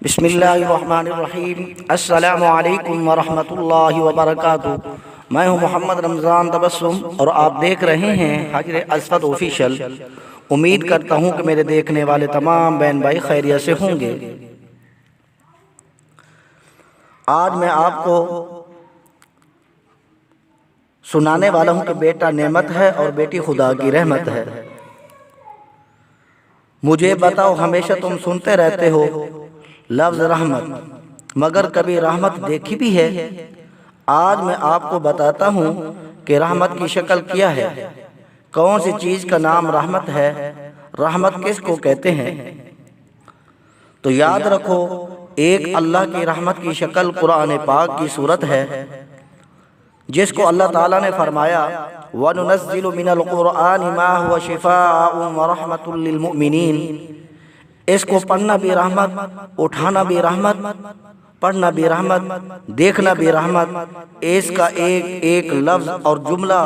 بسم اللہ الرحمن الرحیم۔ السلام علیکم ورحمۃ اللہ وبرکاتہ۔ میں ہوں محمد رمضان تبسم اور آپ دیکھ رہے ہیں حجر اسود آفیشل۔ امید کرتا ہوں کہ میرے دیکھنے والے تمام بہن بھائی خیریت سے ہوں گے۔ آج میں آپ کو سنانے والا ہوں کہ بیٹا نعمت ہے اور بیٹی خدا کی رحمت ہے۔ مجھے بتاؤ، ہمیشہ تم سنتے رہتے ہو لفظ رحمت، مگر کبھی رحمت دیکھی بھی ہے؟ آج میں آپ کو بتاتا ہوں کہ رحمت کی شکل کیا ہے، کون سی چیز کا نام رحمت ہے، رحمت کس کو کہتے ہیں۔ تو یاد رکھو، ایک اللہ کی رحمت کی شکل قرآن پاک کی صورت ہے، جس کو اللہ تعالیٰ نے فرمایا وَنُنَزِّلُ مِنَ الْقُرْآنِ مَا هُوَ شِفَاءٌ وَرَحْمَةٌ لِّلْمُؤْمِنِينَ۔ اس کو پڑھنا بھی رحمت، اٹھانا بھی رحمت، پڑھنا بھی رحمت، دیکھنا بھی رحمت، اس کا ایک ایک لفظ اور جملہ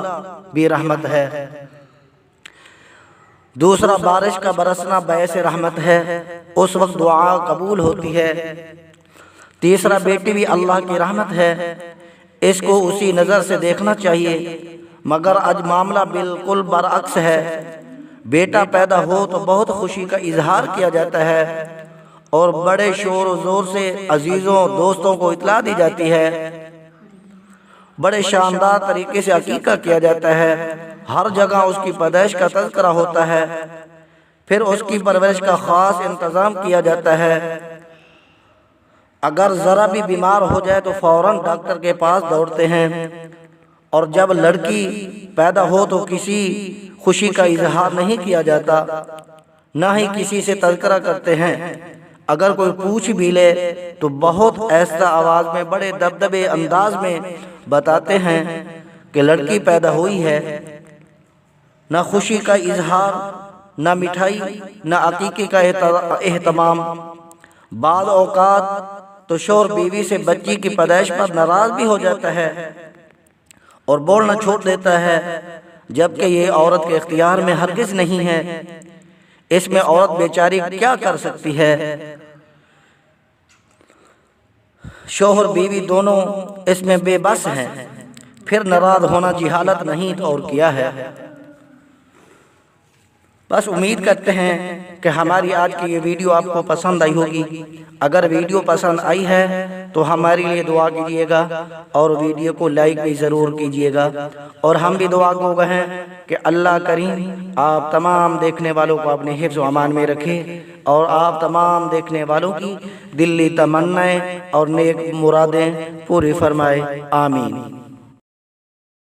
بھی رحمت ہے۔ دوسرا، بارش کا برسنا باعث رحمت ہے، اس وقت دعا قبول ہوتی ہے۔ تیسرا، بیٹی بھی اللہ کی رحمت ہے، اس کو اسی نظر سے دیکھنا چاہیے، مگر آج معاملہ بالکل برعکس ہے۔ بیٹا پیدا ہو تو بہت خوشی کا اظہار کیا جاتا ہے اور بڑے شور و زور سے عزیزوں دوستوں کو اطلاع دی جاتی ہے، بڑے شاندار طریقے سے عقیقہ کیا جاتا ہے، ہر جگہ اس کی پیدائش کا تذکرہ ہوتا ہے، پھر اس کی پرورش کا خاص انتظام کیا جاتا ہے۔ اگر ذرا بھی بیمار ہو جائے تو فوراً ڈاکٹر کے پاس دوڑتے ہیں، اور جب لڑکی پیدا ہو تو کسی خوشی کا اظہار نہیں کیا جاتا، نہ ہی کسی سے تذکرہ کرتے ہیں۔ اگر کوئی پوچھ بھی لے تو بہت ایسا آواز میں بڑے دبدبے انداز میں بتاتے ہیں کہ لڑکی پیدا ہوئی ہے۔ نہ خوشی کا اظہار، نہ مٹھائی، نہ عقیقے کا اہتمام۔ بعض اوقات تو شوہر بیوی سے بچی کی پیدائش پر ناراض بھی ہو جاتا ہے اور بولنا چھوڑ دیتا ہے، جبکہ یہ عورت کے اختیار میں ہرگز نہیں ہے۔ اس میں عورت بیچاری کیا کر سکتی ہے؟ شوہر بیوی دونوں اس میں بے بس ہیں، پھر ناراض ہونا جہالت نہیں تو اور کیا ہے۔ بس امید کرتے ہیں کہ ہماری آج کی یہ ویڈیو آپ کو پسند آئی ہوگی۔ اگر ویڈیو پسند آئی ہے تو ہمارے لیے دعا کیجیے گا اور ویڈیو کو لائک بھی ضرور کیجیے گا، اور ہم بھی دعا گو ہیں کہ اللہ کریم آپ تمام دیکھنے والوں کو اپنے حفظ و امان میں رکھے، اور آپ تمام دیکھنے والوں کی دلی تمنائیں اور نیک مرادیں پوری فرمائے۔ آمین۔